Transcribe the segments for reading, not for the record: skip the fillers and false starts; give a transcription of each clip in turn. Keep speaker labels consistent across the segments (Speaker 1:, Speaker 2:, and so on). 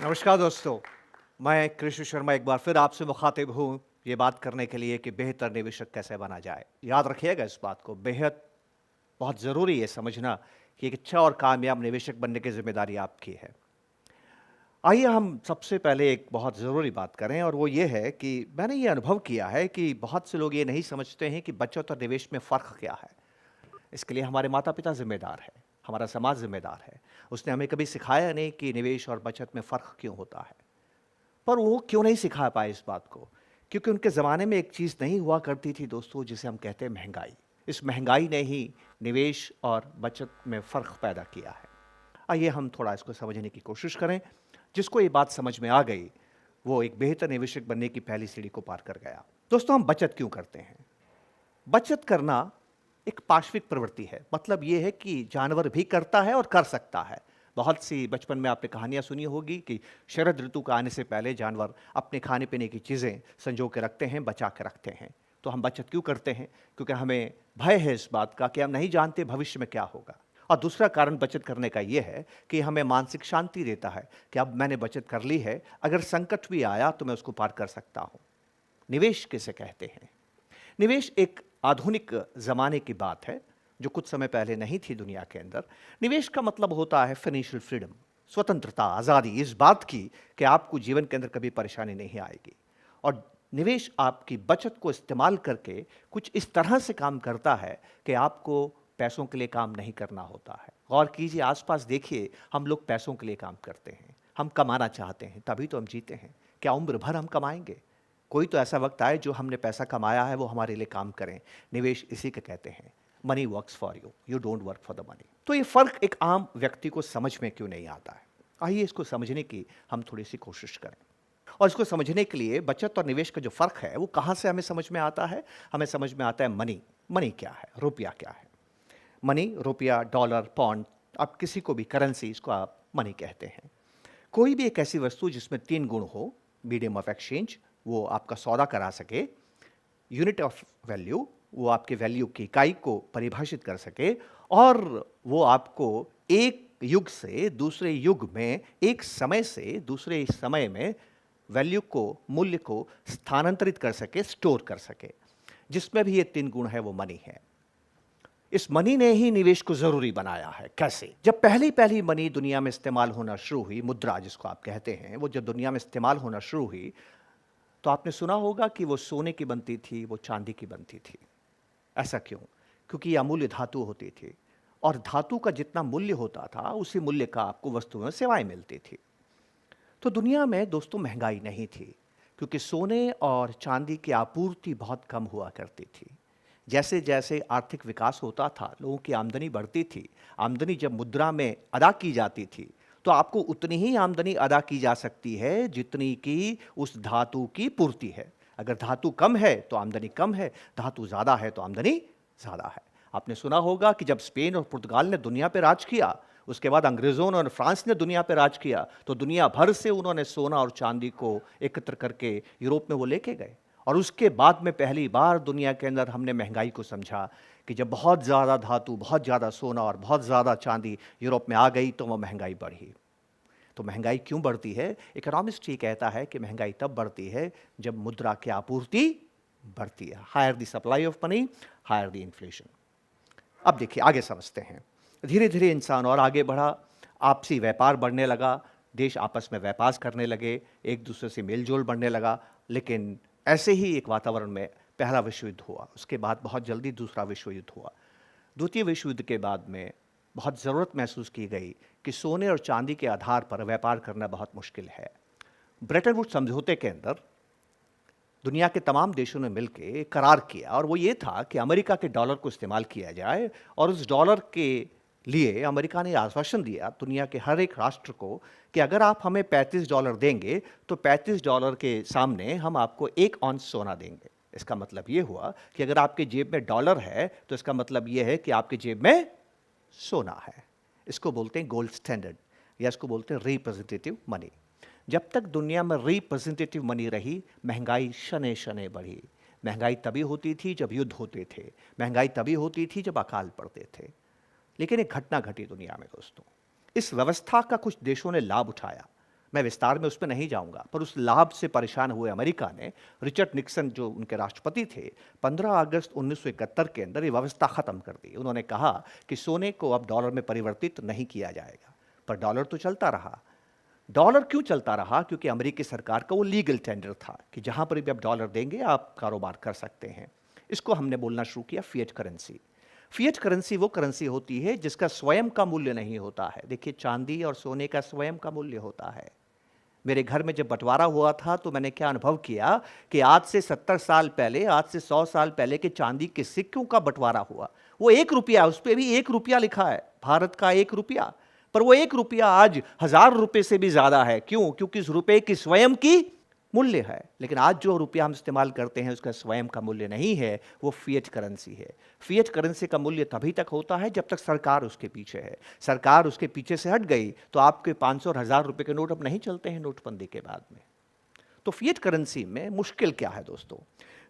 Speaker 1: नमस्कार दोस्तों, मैं कृष्ण शर्मा एक बार फिर आपसे मुखातिब हूँ ये बात करने के लिए कि बेहतर निवेशक कैसे बना जाए। याद रखिएगा इस बात को, बेहद बहुत ज़रूरी है समझना कि एक अच्छा और कामयाब निवेशक बनने की ज़िम्मेदारी आपकी है। आइए हम सबसे पहले एक बहुत ज़रूरी बात करें और वो ये है कि मैंने ये अनुभव किया है कि बहुत से लोग ये नहीं समझते हैं कि बचत और निवेश में फ़र्क क्या है। इसके लिए हमारे माता-पिता ज़िम्मेदार हैं, हमारा समाज ज़िम्मेदार है। उसने हमें कभी सिखाया नहीं कि निवेश और बचत में फ़र्क क्यों होता है। पर वो क्यों नहीं सिखा पाए इस बात को? क्योंकि उनके ज़माने में एक चीज़ नहीं हुआ करती थी दोस्तों जिसे हम कहते हैं महँगाई। इस महँगाई ने ही निवेश और बचत में फ़र्क पैदा किया है। आइए हम थोड़ा इसको समझने की कोशिश करें। जिसको ये बात समझ में आ गई, वो एक बेहतर निवेशक बनने की पहली सीढ़ी को पार कर गया। दोस्तों हम बचत क्यों करते हैं? बचत करना एक पाश्विक प्रवृत्ति है। मतलब ये है कि जानवर भी करता है और कर सकता है। बहुत सी बचपन में आपने कहानियाँ सुनी होगी कि शरद ऋतु का आने से पहले जानवर अपने खाने-पीने की चीज़ें संजो के रखते हैं, बचा के रखते हैं। तो हम बचत क्यों करते हैं? क्योंकि हमें भय है इस बात का कि हम नहीं जानते भविष्य में क्या होगा। और दूसरा कारण बचत करने का ये है कि हमें मानसिक शांति देता है कि अब मैंने बचत कर ली है, अगर संकट भी आया तो मैं उसको पार कर सकता हूँ। निवेश किसे कहते हैं? निवेश एक आधुनिक ज़माने की बात है, जो कुछ समय पहले नहीं थी दुनिया के अंदर। निवेश का मतलब होता है फ़ाइनेंशियल फ्रीडम, स्वतंत्रता, आज़ादी इस बात की कि आपको जीवन के अंदर कभी परेशानी नहीं आएगी। और निवेश आपकी बचत को इस्तेमाल करके कुछ इस तरह से काम करता है कि आपको पैसों के लिए काम नहीं करना होता है। गौर कीजिए आस-पास देखिए, हम लोग पैसों के लिए काम करते हैं। हम कमाना चाहते हैं, तभी तो हम जीते हैं। क्या उम्र भर हम कमाएँगे? कोई तो ऐसा वक्त आए जो हमने पैसा कमाया है वो हमारे लिए काम करें। निवेश इसी को कहते हैं। Money works for you, you don't work for the money. तो ये फर्क एक आम व्यक्ति को समझ में क्यों नहीं आता है? आइए इसको समझने की हम थोड़ी सी कोशिश करें। और इसको समझने के लिए बचत और निवेश का जो फर्क है वो कहाँ से हमें समझ में आता है? हमें समझ में आता है मनी। मनी क्या है? रुपया क्या है? मनी, रुपया, डॉलर, पौंड, आप किसी को भी करेंसी इसको आप मनी कहते हैं। कोई भी एक ऐसी वस्तु जिसमें 3 गुण हो, मीडियम ऑफ एक्सचेंज, वो आपका सौदा करा सके, यूनिट ऑफ वैल्यू, वो आपके वैल्यू की इकाई को परिभाषित कर सके और वो आपको एक युग से दूसरे युग में, एक समय से दूसरे समय में वैल्यू को, मूल्य को स्थानांतरित कर सके, स्टोर कर सके। जिसमें भी ये 3 गुण है वो मनी है। इस मनी ने ही निवेश को ज़रूरी बनाया है। कैसे? जब पहली-पहली मनी दुनिया में इस्तेमाल होना शुरू हुई, मुद्रा जिसको आप कहते हैं, वो जब दुनिया में इस्तेमाल होना शुरू हुई, तो आपने सुना होगा कि वो सोने की बनती थी, वो चांदी की बनती थी। ऐसा क्यों? क्योंकि ये अमूल्य धातु होती थी और धातु का जितना मूल्य होता था, उसी मूल्य का आपको वस्तुएँ, सेवाएँ मिलती थी। तो दुनिया में दोस्तों महँगाई नहीं थी, क्योंकि सोने और चांदी की आपूर्ति बहुत कम हुआ करती थी। जैसे-जैसे आर्थिक विकास होता था, लोगों की आमदनी बढ़ती थी। आमदनी जब मुद्रा में अदा की जाती थी, तो आपको उतनी ही आमदनी अदा की जा सकती है, जितनी कि उस धातु की पूर्ति है। अगर धातु कम है, तो आमदनी कम है, धातु ज़्यादा है, तो आमदनी ज़्यादा है। आपने सुना होगा कि जब स्पेन और पुर्तगाल ने दुनिया पे राज किया, उसके बाद अंग्रेज़ों ने और फ्रांस ने दुनिया पे राज किया, तो दुनिया भर से उन्होंने सोना और चांदी को एकत्र करके यूरोप में वो लेके गए। और उसके बाद में पहली बार दुनिया के अंदर हमने महँगाई को समझा कि जब बहुत ज़्यादा धातु, बहुत ज़्यादा सोना और बहुत ज़्यादा चांदी यूरोप में आ गई, तो वो महँगाई बढ़ी। तो महँगाई क्यों बढ़ती है? इकोनॉमिस्ट ये कहता है कि महँगाई तब बढ़ती है, जब मुद्रा की आपूर्ति बढ़ती है। Higher the supply of money, higher the inflation. अब देखिए आगे समझते हैं। धीरे-धीरे इंसान और आगे बढ़ा, आपसी व्यापार बढ़ने लगा, देश आपस में व्यापार करने लगे, एक-दूसरे से मेल-जोल बढ़ने लगा, लेकिन ऐसे ही एक वातावरण में पहला विश्व युद्ध हुआ, उसके बाद बहुत जल्दी दूसरा विश्व युद्ध हुआ। द्वितीय विश्व युद्ध के बाद में बहुत ज़रूरत महसूस की गई कि सोने और चांदी के आधार पर व्यापार करना बहुत मुश्किल है। ब्रेटन वुड्स समझौते के अंदर दुनिया के तमाम देशों ने मिलके एक करार किया और वो ये था कि अमेरिका के डॉलर को इस्तेमाल किया जाए और उस डॉलर के लिए अमेरिका ने आश्वासन दिया दुनिया के हर एक राष्ट्र को कि अगर आप हमें $35 देंगे तो $35 के सामने हम आपको 1 औंस सोना देंगे। इसका मतलब ये हुआ कि अगर आपके जेब में डॉलर है तो इसका मतलब ये है कि आपके जेब में सोना है। इसको बोलते हैं गोल्ड स्टैंडर्ड या इसको बोलते हैं रिप्रेजेंटेटिव मनी। जब तक दुनिया में रिप्रेजेंटेटिव मनी रही, महंगाई शने-शने बढ़ी। महंगाई तभी होती थी जब युद्ध होते थे, महंगाई तभी होती थी जब अकाल पड़ते थे। लेकिन एक घटना घटी दुनिया में दोस्तों। इस व्यवस्था का कुछ देशों ने लाभ उठाया। मैं विस्तार में उस पर नहीं जाऊंगा, पर उस लाभ से परेशान हुए अमेरिका ने, रिचर्ड निक्सन जो उनके राष्ट्रपति थे, 15 अगस्त 1971 के अंदर ये व्यवस्था खत्म कर दी। उन्होंने कहा कि सोने को अब डॉलर में परिवर्तित नहीं किया जाएगा। पर डॉलर तो चलता रहा। डॉलर क्यों चलता रहा? क्योंकि अमेरिकी सरकार का वो लीगल टेंडर था कि जहां पर भी आप डॉलर देंगे आप कारोबार कर सकते हैं। इसको हमने बोलना शुरू किया फिएट करेंसी। फिएट करेंसी वो करेंसी होती है जिसका स्वयं का मूल्य नहीं होता है। देखिए, चांदी और सोने का स्वयं का मूल्य होता है। मेरे घर में जब बंटवारा हुआ था तो मैंने क्या अनुभव किया कि आज से 70 साल पहले, आज से 100 साल पहले के चांदी के सिक्कों का बंटवारा हुआ। वो 1 रुपया, उस पर भी 1 रुपया लिखा है, भारत का 1 रुपया, पर वो 1 रुपया आज 1000 रुपये से भी ज्यादा है। क्यों? क्योंकि उस रुपये की स्वयं की मूल्य है। लेकिन आज जो रुपया हम इस्तेमाल करते हैं उसका स्वयं का मूल्य नहीं है, वो फिएट करेंसी है। फिएट करेंसी का मूल्य तभी तक होता है जब तक सरकार उसके पीछे है। सरकार उसके पीछे से हट गई तो आपके 500 और 1000 रुपये के नोट अब नहीं चलते हैं नोटबंदी के बाद में। तो फिएट करेंसी में मुश्किल क्या है दोस्तों?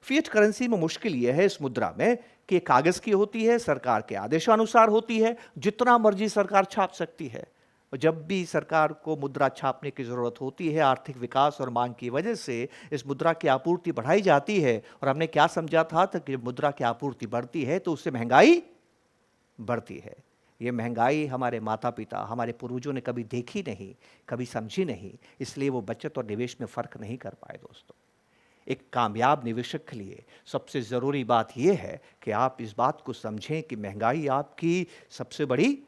Speaker 1: फिएट करेंसी में मुश्किल यह है इस मुद्रा में कि कागज की होती है, सरकार के आदेशानुसार होती है, जितना मर्जी सरकार छाप सकती है। जब भी सरकार को मुद्रा छापने की जरूरत होती है, आर्थिक विकास और मांग की वजह से इस मुद्रा की आपूर्ति बढ़ाई जाती है। और हमने क्या समझा था कि जब मुद्रा की आपूर्ति बढ़ती है तो उससे महंगाई बढ़ती है। ये महंगाई हमारे माता पिता, हमारे पूर्वजों ने कभी देखी नहीं, कभी समझी नहीं, इसलिए वो बचत और निवेश में फर्क नहीं कर पाए दोस्तों। एक कामयाब निवेशक के लिए सबसे ज़रूरी बात यह है कि आप इस बात को समझें कि महंगाई आपकी सबसे बड़ी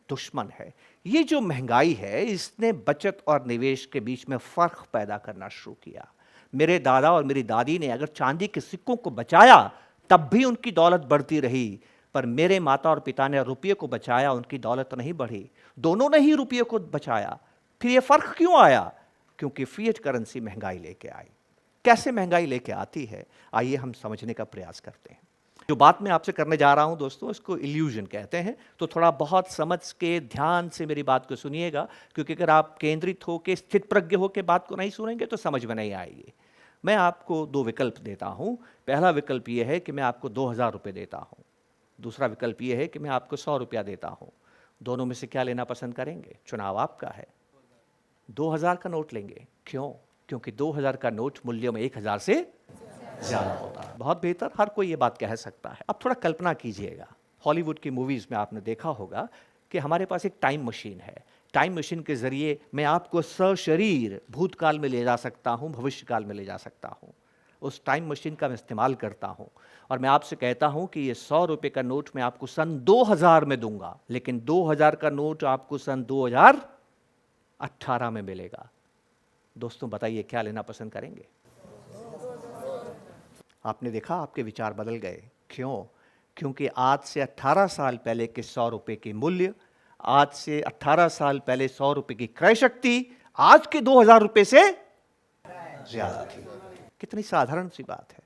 Speaker 1: दुश्मन है। ये जो महंगाई है इसने बचत और निवेश के बीच में फ़र्क पैदा करना शुरू किया। मेरे दादा और मेरी दादी ने अगर चांदी के सिक्कों को बचाया तब भी उनकी दौलत बढ़ती रही, पर मेरे माता और पिता ने रुपये को बचाया, उनकी दौलत नहीं बढ़ी। दोनों ने ही रुपये को बचाया। फिर ये फ़र्क क्यों आया? क्योंकि फिएट करेंसी महंगाई लेके आई। कैसे महंगाई लेके आती है, आइए हम समझने का प्रयास करते हैं। जो बात मैं आपसे करने जा रहा हूं दोस्तों, इसको इल्यूजन कहते हैं। तो थोड़ा बहुत समझ के ध्यान से मेरी बात को सुनिएगा, क्योंकि अगर आप केंद्रित होकर, स्थित प्रज्ञ होकर बात को नहीं सुनेंगे तो समझ में नहीं आएगी। मैं आपको 2 विकल्प देता हूं। पहला विकल्प यह है कि मैं आपको 2000 रुपये देता हूं। दूसरा विकल्प यह है कि मैं आपको 100 रुपया देता हूं। दोनों में से क्या लेना पसंद करेंगे? चुनाव आपका है। 2000 का नोट लेंगे। क्यों? क्योंकि 2000 का नोट मूल्य में 1000 से ज्यादा होता है। बहुत बेहतर, हर कोई ये बात कह सकता है। अब थोड़ा कल्पना कीजिएगा, हॉलीवुड की मूवीज में आपने देखा होगा कि हमारे पास एक टाइम मशीन है। टाइम मशीन के जरिए मैं आपको सशरीर भूतकाल में ले जा सकता हूं, भविष्यकाल में ले जा सकता हूं। उस टाइम मशीन का मैं इस्तेमाल करता हूं और मैं आपसे कहता हूं कि ये 100 रुपये का नोट मैं आपको सन 2000 में दूंगा, लेकिन 2000 का नोट आपको सन 2018 में मिलेगा। दोस्तों बताइए क्या लेना पसंद करेंगे? आपने देखा आपके विचार बदल गए। क्यों? क्योंकि आज से 18 साल पहले के 100 रुपये की मूल्य, आज से 18 साल पहले 100 रुपये की क्रय शक्ति आज के 2000 रुपये से ज्यादा थी। कितनी साधारण सी बात है,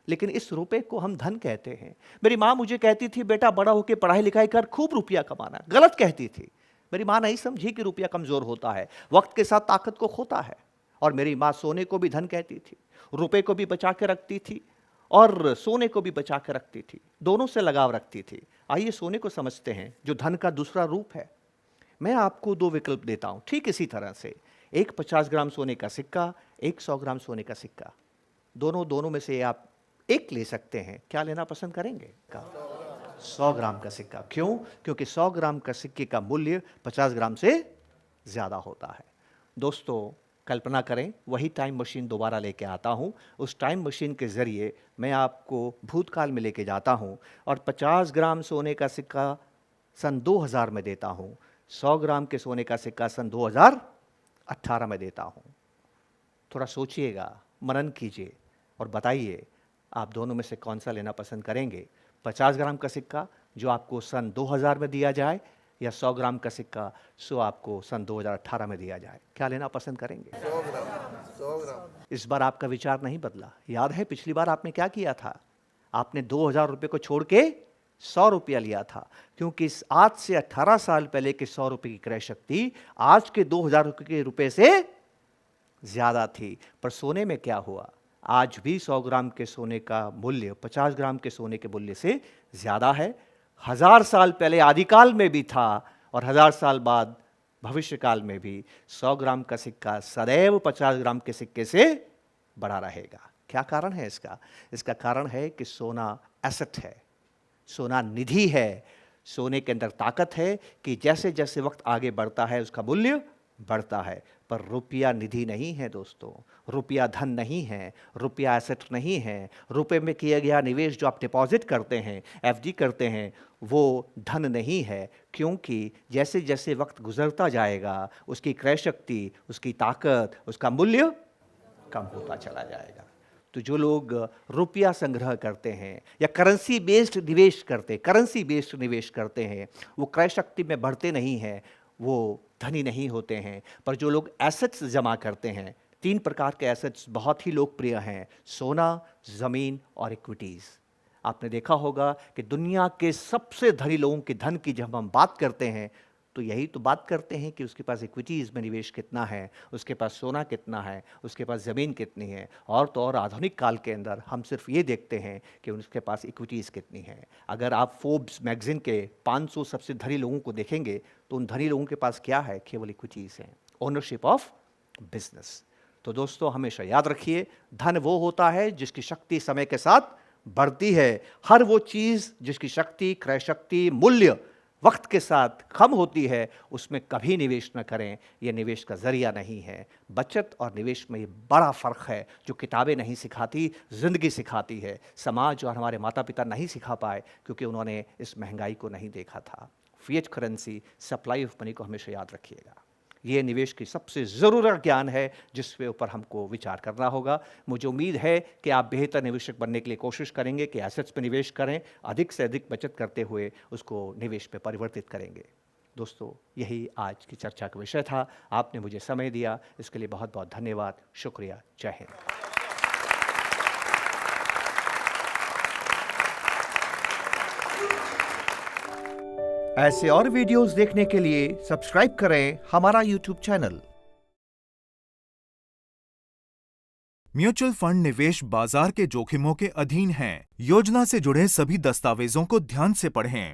Speaker 1: लेकिन इस रुपये को हम धन कहते हैं। मेरी माँ मुझे कहती थी, बेटा बड़ा होकर पढ़ाई लिखाई कर, खूब रुपया कमाना। गलत कहती थी। मेरी माँ नहीं समझी कि रुपया कमजोर होता है, वक्त के साथ ताकत को खोता है। और मेरी माँ सोने को भी धन कहती थी, रुपये को भी बचा के रखती थी और सोने को भी बचा के रखती थी, दोनों से लगाव रखती थी। आइए सोने को समझते हैं, जो धन का दूसरा रूप है। मैं आपको 2 विकल्प देता हूं, ठीक इसी तरह से। एक 50 ग्राम सोने का सिक्का, एक 100 ग्राम सोने का सिक्का। दोनों में से आप एक ले सकते हैं। क्या लेना पसंद करेंगे? 100 ग्राम का सिक्का। क्यों? क्योंकि 100 ग्राम का सिक्के का मूल्य 50 ग्राम से ज्यादा होता है। दोस्तों कल्पना करें, वही टाइम मशीन दोबारा लेके आता हूं। उस टाइम मशीन के जरिए मैं आपको भूतकाल में लेके जाता हूं और 50 ग्राम सोने का सिक्का सन 2000 में देता हूं, 100 ग्राम के सोने का सिक्का सन 2018 में देता हूं। थोड़ा सोचिएगा, मनन कीजिए और बताइए आप दोनों में से कौन सा लेना पसंद करेंगे? 50 ग्राम का सिक्का जो आपको सन 2000 में दिया जाए, या 100 ग्राम का सिक्का सो आपको सन 2018 में दिया जाए? क्या लेना पसंद करेंगे? 100 ग्राम। इस बार आपका विचार नहीं बदला। याद है पिछली बार आपने क्या किया था? आपने 2000 रुपये को छोड़ के 100 रुपया लिया था, क्योंकि आज से 18 साल पहले के 100 रुपये की क्रय शक्ति आज के 2000 रुपये से ज्यादा थी। पर सोने में क्या हुआ? आज भी 100 ग्राम के सोने का मूल्य 50 ग्राम के सोने के मूल्य से ज्यादा है। 1000 साल पहले आदिकाल में भी था और 1000 साल बाद भविष्य काल में भी 100 ग्राम का सिक्का सदैव 50 ग्राम के सिक्के से बड़ा रहेगा। क्या कारण है इसका? इसका कारण है कि सोना एसेट है, सोना निधि है, सोने के अंदर ताकत है कि जैसे जैसे वक्त आगे बढ़ता है उसका मूल्य बढ़ता है। पर रुपया निधि नहीं है दोस्तों, रुपया धन नहीं है, रुपया एसेट नहीं है। रुपए में किया गया निवेश जो आप डिपॉजिट करते हैं, एफडी करते हैं, वो धन नहीं है, क्योंकि जैसे जैसे वक्त गुजरता जाएगा उसकी क्रय शक्ति, उसकी ताकत, उसका मूल्य कम होता चला जाएगा। तो जो लोग रुपया संग्रह करते हैं या करेंसी बेस्ड निवेश करते हैं, वो क्रय शक्ति में बढ़ते नहीं हैं, वो धनी नहीं होते हैं। पर जो लोग एसेट्स जमा करते हैं, 3 प्रकार के एसेट्स बहुत ही लोकप्रिय हैं, सोना, ज़मीन और इक्विटीज़। आपने देखा होगा कि दुनिया के सबसे धनी लोगों के धन की जब हम बात करते हैं तो यही तो बात करते हैं कि उसके पास इक्विटीज़ में निवेश कितना है, उसके पास सोना कितना है, उसके पास ज़मीन कितनी है। और तो और आधुनिक काल के अंदर हम सिर्फ ये देखते हैं कि उसके पास इक्विटीज़ कितनी है। अगर आप फोर्ब्स मैगज़ीन के 500 सबसे धनी लोगों को देखेंगे तो उन धनी लोगों के पास क्या है? केवल इक्विटीज़ हैं, ओनरशिप ऑफ बिजनेस। तो दोस्तों हमेशा याद रखिए, धन वो होता है जिसकी शक्ति समय के साथ बढ़ती है। हर वो चीज़ जिसकी शक्ति, क्रय शक्ति, मूल्य वक्त के साथ कम होती है, उसमें कभी निवेश न करें। यह निवेश का जरिया नहीं है। बचत और निवेश में ये बड़ा फ़र्क है जो किताबें नहीं सिखाती, ज़िंदगी सिखाती है। समाज और हमारे माता पिता नहीं सिखा पाए क्योंकि उन्होंने इस महंगाई को नहीं देखा था। Fiat currency, supply of money को हमेशा याद रखिएगा। ये निवेश की सबसे ज़रूरत ज्ञान है जिसके ऊपर हमको विचार करना होगा। मुझे उम्मीद है कि आप बेहतर निवेशक बनने के लिए कोशिश करेंगे कि एसेट्स में निवेश करें, अधिक से अधिक बचत करते हुए उसको निवेश में परिवर्तित करेंगे। दोस्तों यही आज की चर्चा का विषय था। आपने मुझे समय दिया, इसके लिए बहुत बहुत धन्यवाद। शुक्रिया। जय हिंद। ऐसे और वीडियोस देखने के लिए सब्सक्राइब करें हमारा यूट्यूब चैनल।
Speaker 2: म्यूचुअल फंड निवेश बाजार के जोखिमों के अधीन हैं। योजना से जुड़े सभी दस्तावेजों को ध्यान से पढ़ें।